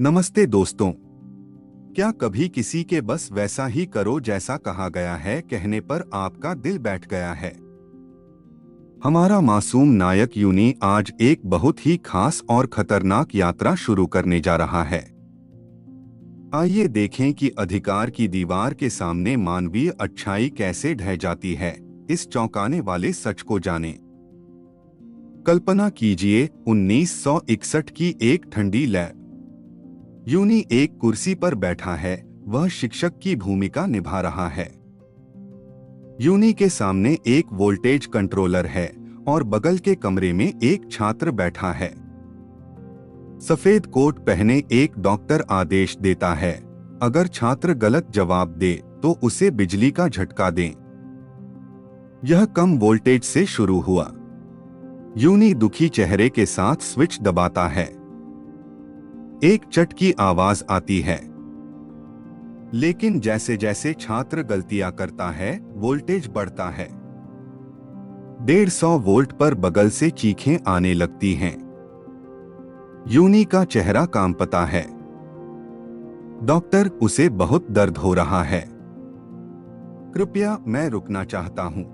नमस्ते दोस्तों। क्या कभी किसी के बस वैसा ही करो जैसा कहा गया है कहने पर आपका दिल बैठ गया है? हमारा मासूम नायक यूनी आज एक बहुत ही खास और खतरनाक यात्रा शुरू करने जा रहा है। आइए देखें कि अधिकार की दीवार के सामने मानवीय अच्छाई कैसे ढह जाती है। इस चौंकाने वाले सच को जानें। कल्पना कीजिए 1961 की एक ठंडी लैब। यूनी एक कुर्सी पर बैठा है, वह शिक्षक की भूमिका निभा रहा है। यूनी के सामने एक वोल्टेज कंट्रोलर है और बगल के कमरे में एक छात्र बैठा है। सफेद कोट पहने एक डॉक्टर आदेश देता है, अगर छात्र गलत जवाब दे तो उसे बिजली का झटका दें। यह कम वोल्टेज से शुरू हुआ। यूनी दुखी चेहरे के साथ स्विच दबाता है। एक चट की आवाज आती है। लेकिन जैसे जैसे छात्र गलतियां करता है, वोल्टेज बढ़ता है। 150 वोल्ट पर बगल से चीखें आने लगती हैं। यूनी का चेहरा कांपता है। डॉक्टर, उसे बहुत दर्द हो रहा है। कृपया, मैं रुकना चाहता हूं।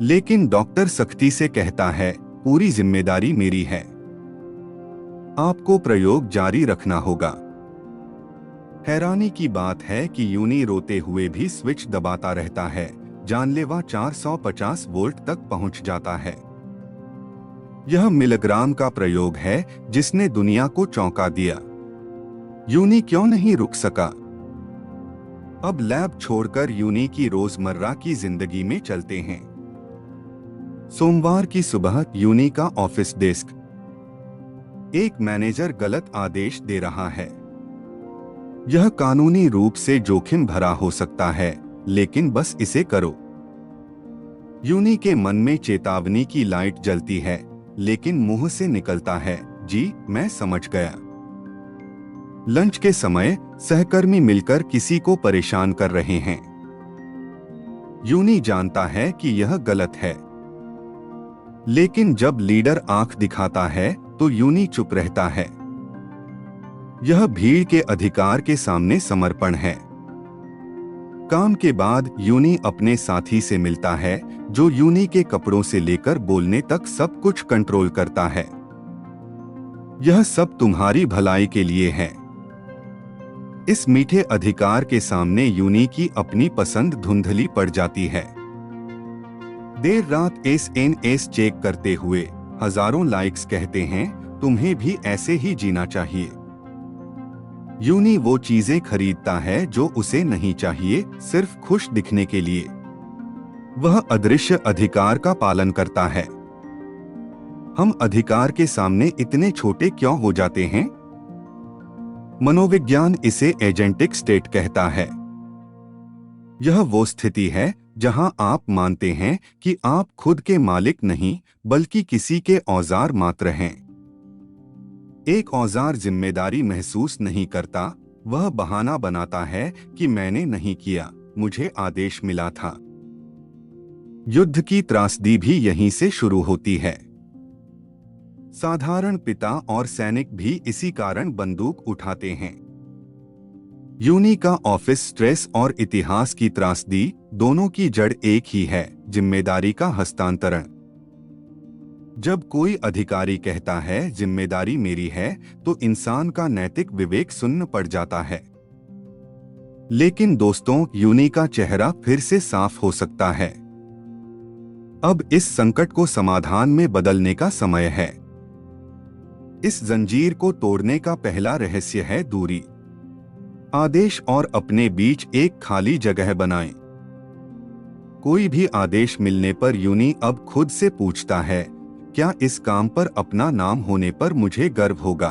लेकिन डॉक्टर सख्ती से कहता है, पूरी जिम्मेदारी मेरी है। आपको प्रयोग जारी रखना होगा। हैरानी की बात है कि यूनी रोते हुए भी स्विच दबाता रहता है। जानलेवा 450 वोल्ट तक पहुंच जाता है। यह मिलीग्राम का प्रयोग है जिसने दुनिया को चौंका दिया। यूनी क्यों नहीं रुक सका? अब लैब छोड़कर यूनी की रोजमर्रा की जिंदगी में चलते हैं। सोमवार की सुबह यूनी का ऑफिस डेस्क। एक मैनेजर गलत आदेश दे रहा है। यह कानूनी रूप से जोखिम भरा हो सकता है, लेकिन बस इसे करो। यूनी के मन में चेतावनी की लाइट जलती है, लेकिन मुंह से निकलता है, जी मैं समझ गया। लंच के समय सहकर्मी मिलकर किसी को परेशान कर रहे हैं। यूनी जानता है कि यह गलत है, लेकिन जब लीडर आंख दिखाता है तो यूनी चुप रहता है। यह भीड़ के अधिकार के सामने समर्पण है। काम के बाद यूनी अपने साथी से मिलता है, जो यूनी के कपड़ों से लेकर बोलने तक सब कुछ कंट्रोल करता है। यह सब तुम्हारी भलाई के लिए है। इस मीठे अधिकार के सामने यूनी की अपनी पसंद धुंधली पड़ जाती है। देर रात एसएनएस चेक करते हुए हजारों लाइक्स कहते हैं, तुम्हें भी ऐसे ही जीना चाहिए। यूनी वो चीजें खरीदता है जो उसे नहीं चाहिए, सिर्फ खुश दिखने के लिए। वह अदृश्य अधिकार का पालन करता है। हम अधिकार के सामने इतने छोटे क्यों हो जाते हैं? मनोविज्ञान इसे एजेंटिक स्टेट कहता है। यह वो स्थिति है जहां आप मानते हैं कि आप खुद के मालिक नहीं, बल्कि किसी के औजार मात्र हैं। एक औजार जिम्मेदारी महसूस नहीं करता, वह बहाना बनाता है कि मैंने नहीं किया, मुझे आदेश मिला था। युद्ध की त्रासदी भी यहीं से शुरू होती है। साधारण पिता और सैनिक भी इसी कारण बंदूक उठाते हैं। यूनी का ऑफिस स्ट्रेस और इतिहास की त्रासदी, दोनों की जड़ एक ही है, जिम्मेदारी का हस्तांतरण। जब कोई अधिकारी कहता है जिम्मेदारी मेरी है, तो इंसान का नैतिक विवेक सुन्न पड़ जाता है। लेकिन दोस्तों, यूनी का चेहरा फिर से साफ हो सकता है। अब इस संकट को समाधान में बदलने का समय है। इस जंजीर को तोड़ने का पहला रहस्य है दूरी। आदेश और अपने बीच एक खाली जगह बनाएं। कोई भी आदेश मिलने पर यूनी अब खुद से पूछता है, क्या इस काम पर अपना नाम होने पर मुझे गर्व होगा?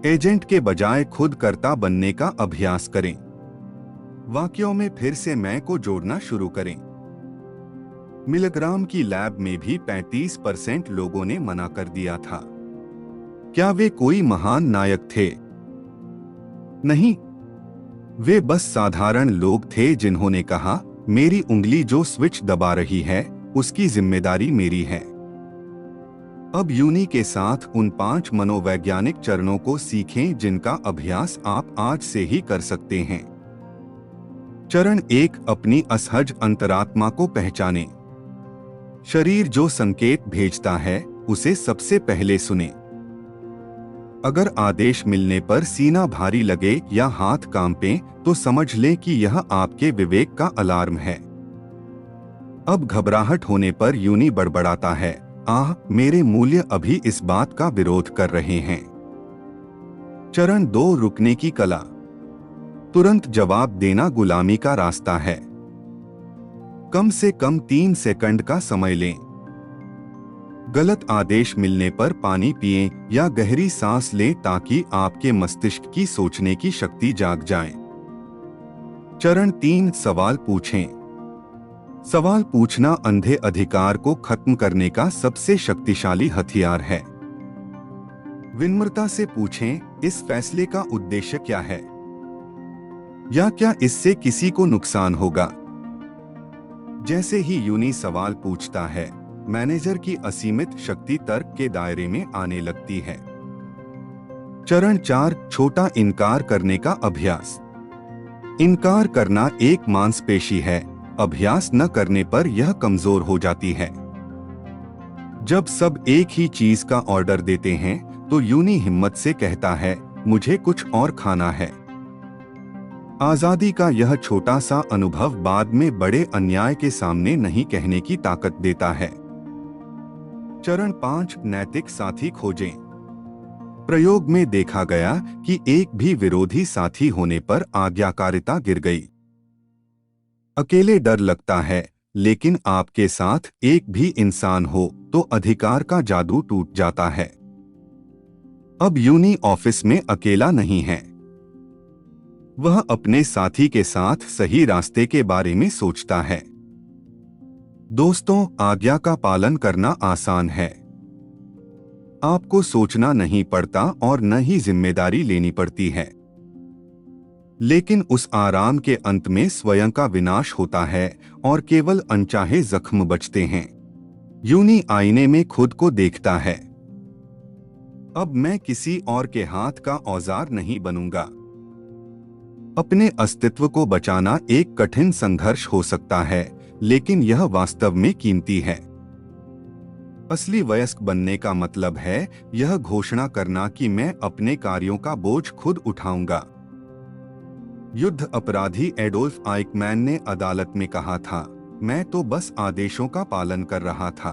एजेंट के बजाय खुद कर्ता बनने का अभ्यास करें। वाक्यों में फिर से मैं को जोड़ना शुरू करें। मिलीग्राम की लैब में भी 35% लोगों ने मना कर दिया था। क्या वे कोई महान नायक थे? नहीं, वे बस साधारण लोग थे जिन्होंने कहा, मेरी उंगली जो स्विच दबा रही है, उसकी जिम्मेदारी मेरी है। अब यूनी के साथ उन 5 मनोवैज्ञानिक चरणों को सीखें जिनका अभ्यास आप आज से ही कर सकते हैं। चरण 1, अपनी असहज अंतरात्मा को पहचानें। शरीर जो संकेत भेजता है उसे सबसे पहले सुने। अगर आदेश मिलने पर सीना भारी लगे या हाथ कांपे तो समझ लें कि यह आपके विवेक का अलार्म है। अब घबराहट होने पर यूनी बड़बड़ाता है, आह, मेरे मूल्य अभी इस बात का विरोध कर रहे हैं। चरण 2, रुकने की कला। तुरंत जवाब देना गुलामी का रास्ता है। कम से कम 3 सेकंड का समय लें। गलत आदेश मिलने पर पानी पिएं या गहरी सांस लें ताकि आपके मस्तिष्क की सोचने की शक्ति जाग जाए। चरण 3, सवाल पूछें। सवाल पूछना अंधे अधिकार को खत्म करने का सबसे शक्तिशाली हथियार है। विनम्रता से पूछें, इस फैसले का उद्देश्य क्या है? या क्या इससे किसी को नुकसान होगा? जैसे ही यूनी सवाल पूछता है, मैनेजर की असीमित शक्ति तर्क के दायरे में आने लगती है। चरण 4, छोटा इनकार करने का अभ्यास। इनकार करना एक मांसपेशी है, अभ्यास न करने पर यह कमजोर हो जाती है। जब सब एक ही चीज का ऑर्डर देते हैं तो यूनी हिम्मत से कहता है, मुझे कुछ और खाना है। आजादी का यह छोटा सा अनुभव बाद में बड़े अन्याय के सामने नहीं कहने की ताकत देता है। चरण 5, नैतिक साथी खोजें। प्रयोग में देखा गया कि एक भी विरोधी साथी होने पर आज्ञाकारिता गिर गई। अकेले डर लगता है, लेकिन आपके साथ एक भी इंसान हो तो अधिकार का जादू टूट जाता है। अब यूनी ऑफिस में अकेला नहीं है। वह अपने साथी के साथ सही रास्ते के बारे में सोचता है। दोस्तों, आज्ञा का पालन करना आसान है। आपको सोचना नहीं पड़ता और न ही जिम्मेदारी लेनी पड़ती है। लेकिन उस आराम के अंत में स्वयं का विनाश होता है और केवल अनचाहे जख्म बचते हैं। यूनी आईने में खुद को देखता है। अब मैं किसी और के हाथ का औजार नहीं बनूंगा। अपने अस्तित्व को बचाना एक कठिन संघर्ष हो सकता है, लेकिन यह वास्तव में कीमती है। असली वयस्क बनने का मतलब है यह घोषणा करना कि मैं अपने कार्यों का बोझ खुद उठाऊंगा। युद्ध अपराधी एडोल्फ आइकमैन ने अदालत में कहा था, मैं तो बस आदेशों का पालन कर रहा था।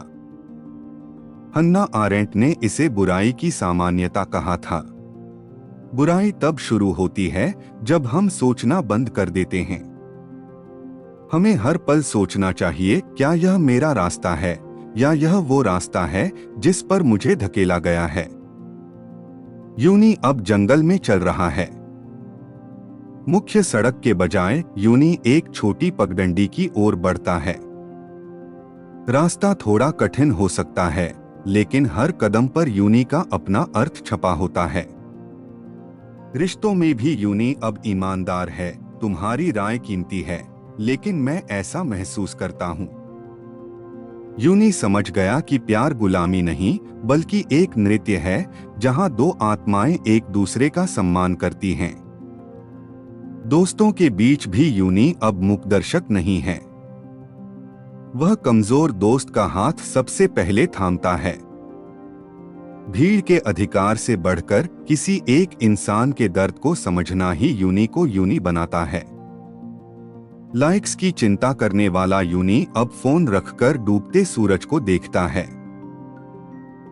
हन्ना आरेंट ने इसे बुराई की सामान्यता कहा था। बुराई तब शुरू होती है जब हम सोचना बंद कर देते हैं। हमें हर पल सोचना चाहिए, क्या यह मेरा रास्ता है या यह वो रास्ता है जिस पर मुझे धकेला गया है। यूनी अब जंगल में चल रहा है। मुख्य सड़क के बजाय यूनी एक छोटी पगडंडी की ओर बढ़ता है। रास्ता थोड़ा कठिन हो सकता है, लेकिन हर कदम पर यूनी का अपना अर्थ छपा होता है। रिश्तों में भी यूनी अब ईमानदार है। तुम्हारी राय कीमती है, लेकिन मैं ऐसा महसूस करता हूँ। यूनी समझ गया कि प्यार गुलामी नहीं, बल्कि एक नृत्य है जहाँ दो आत्माएं एक दूसरे का सम्मान करती हैं। दोस्तों के बीच भी यूनी अब मूकदर्शक नहीं है। वह कमजोर दोस्त का हाथ सबसे पहले थामता है। भीड़ के अधिकार से बढ़कर किसी एक इंसान के दर्द को समझना ही यूनी को यूनी बनाता है। लाइक्स की चिंता करने वाला यूनी अब फोन रखकर डूबते सूरज को देखता है।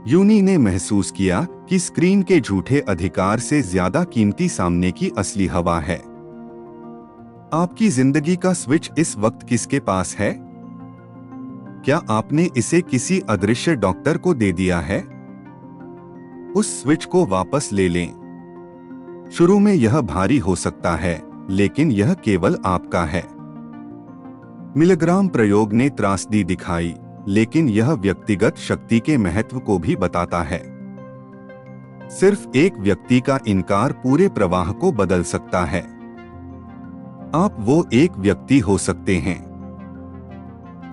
यूनी ने महसूस किया कि स्क्रीन के झूठे अधिकार से ज्यादा कीमती सामने की असली हवा है। आपकी जिंदगी का स्विच इस वक्त किसके पास है? क्या आपने इसे किसी अदृश्य डॉक्टर को दे दिया है? उस स्विच को वापस ले लें। शुरू में यह भारी हो सकता है, लेकिन यह केवल आपका है। मिलग्राम प्रयोग ने त्रासदी दिखाई, लेकिन यह व्यक्तिगत शक्ति के महत्व को भी बताता है। सिर्फ एक व्यक्ति का इनकार पूरे प्रवाह को बदल सकता है। आप वो एक व्यक्ति हो सकते हैं।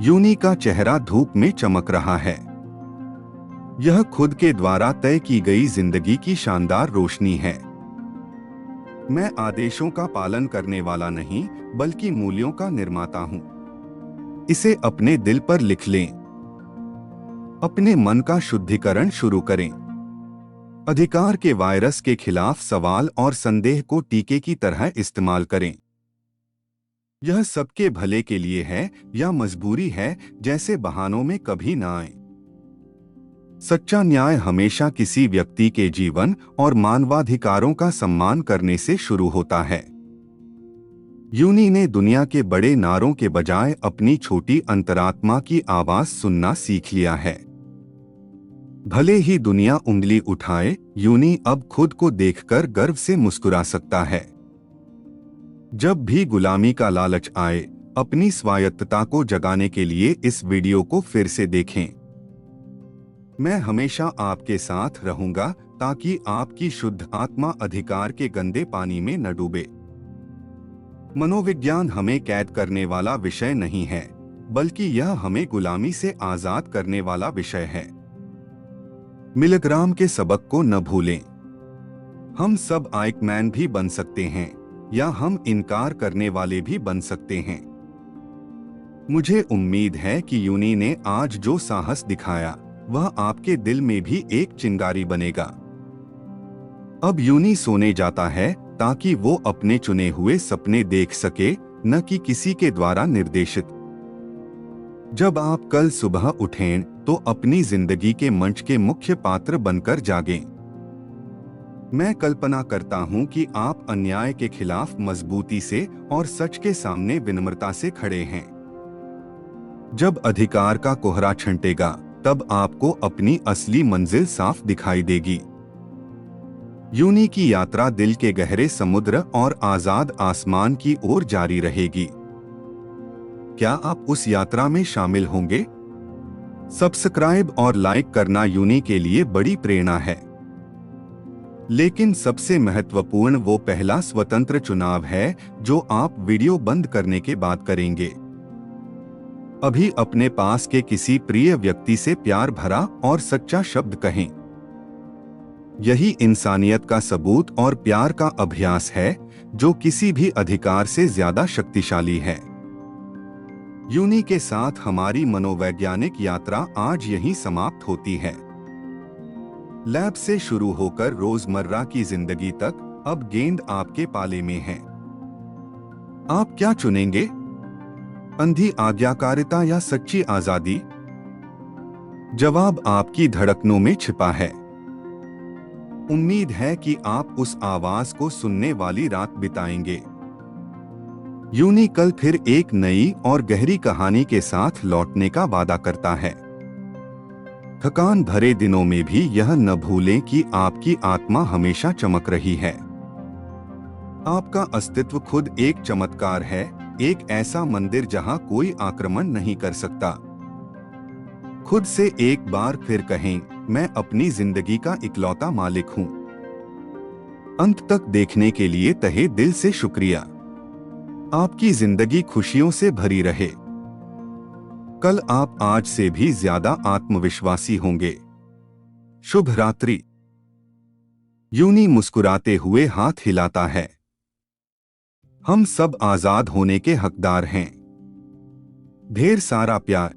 यूनी का चेहरा धूप में चमक रहा है। यह खुद के द्वारा तय की गई जिंदगी की शानदार रोशनी है। मैं आदेशों का पालन करने वाला नहीं, बल्कि मूल्यों का निर्माता हूं। इसे अपने दिल पर लिख लें। अपने मन का शुद्धिकरण शुरू करें। अधिकार के वायरस के खिलाफ सवाल और संदेह को टीके की तरह इस्तेमाल करें। यह सबके भले के लिए है या मजबूरी है, जैसे बहानों में कभी ना आए। सच्चा न्याय हमेशा किसी व्यक्ति के जीवन और मानवाधिकारों का सम्मान करने से शुरू होता है। यूनी ने दुनिया के बड़े नारों के बजाय अपनी छोटी अंतरात्मा की आवाज सुनना सीख लिया है। भले ही दुनिया उंगली उठाए, यूनी अब खुद को देखकर गर्व से मुस्कुरा सकता है। जब भी गुलामी का लालच आए, अपनी स्वायत्तता को जगाने के लिए इस वीडियो को फिर से देखें। मैं हमेशा आपके साथ रहूंगा ताकि आपकी शुद्ध आत्मा अधिकार के गंदे पानी में न डूबे। मनोविज्ञान हमें कैद करने वाला विषय नहीं है, बल्कि यह हमें गुलामी से आजाद करने वाला विषय है। मिलग्राम के सबक को न भूलें। हम सब आइकमैन भी बन सकते हैं, या हम इनकार करने वाले भी बन सकते हैं। मुझे उम्मीद है कि यूनी ने आज जो साहस दिखाया, वह आपके दिल में भी एक चिंगारी बनेगा। अब यूनी सोने जाता है ताकि वो अपने चुने हुए सपने देख सके, न कि किसी के द्वारा निर्देशित। जब आप कल सुबह उठें तो अपनी जिंदगी के मंच के मुख्य पात्र बनकर जागें। मैं कल्पना करता हूं कि आप अन्याय के खिलाफ मजबूती से और सच के सामने विनम्रता से खड़े हैं। जब अधिकार का कोहरा छंटेगा, तब आपको अपनी असली मंजिल साफ दिखाई देगी। यूनी की यात्रा दिल के गहरे समुद्र और आजाद आसमान की ओर जारी रहेगी। क्या आप उस यात्रा में शामिल होंगे? सब्सक्राइब और लाइक करना यूनी के लिए बड़ी प्रेरणा है। लेकिन सबसे महत्वपूर्ण वो पहला स्वतंत्र चुनाव है जो आप वीडियो बंद करने के बाद करेंगे। अभी अपने पास के किसी प्रिय व्यक्ति से प्यार भरा और सच्चा शब्द कहें। यही इंसानियत का सबूत और प्यार का अभ्यास है, जो किसी भी अधिकार से ज्यादा शक्तिशाली है। यूनी के साथ हमारी मनोवैज्ञानिक यात्रा आज यहीं समाप्त होती है। लैब से शुरू होकर रोजमर्रा की जिंदगी तक, अब गेंद आपके पाले में है। आप क्या चुनेंगे? अंधी आज्ञाकारिता या सच्ची आजादी? जवाब आपकी धड़कनों में छिपा है। उम्मीद है कि आप उस आवाज को सुनने वाली रात बिताएंगे। यूनी कल फिर एक नई और गहरी कहानी के साथ लौटने का वादा करता है। थकान भरे दिनों में भी यह न भूलें कि आपकी आत्मा हमेशा चमक रही है। आपका अस्तित्व खुद एक चमत्कार है, एक ऐसा मंदिर जहां कोई आक्रमण नहीं कर सकता। खुद से एक बार फिर कहें, मैं अपनी जिंदगी का इकलौता मालिक हूं। अंत तक देखने के लिए तहे दिल से शुक्रिया। आपकी जिंदगी खुशियों से भरी रहे। कल आप आज से भी ज्यादा आत्मविश्वासी होंगे। शुभ रात्रि। यूनी मुस्कुराते हुए हाथ हिलाता है। हम सब आजाद होने के हकदार हैं। ढेर सारा प्यार।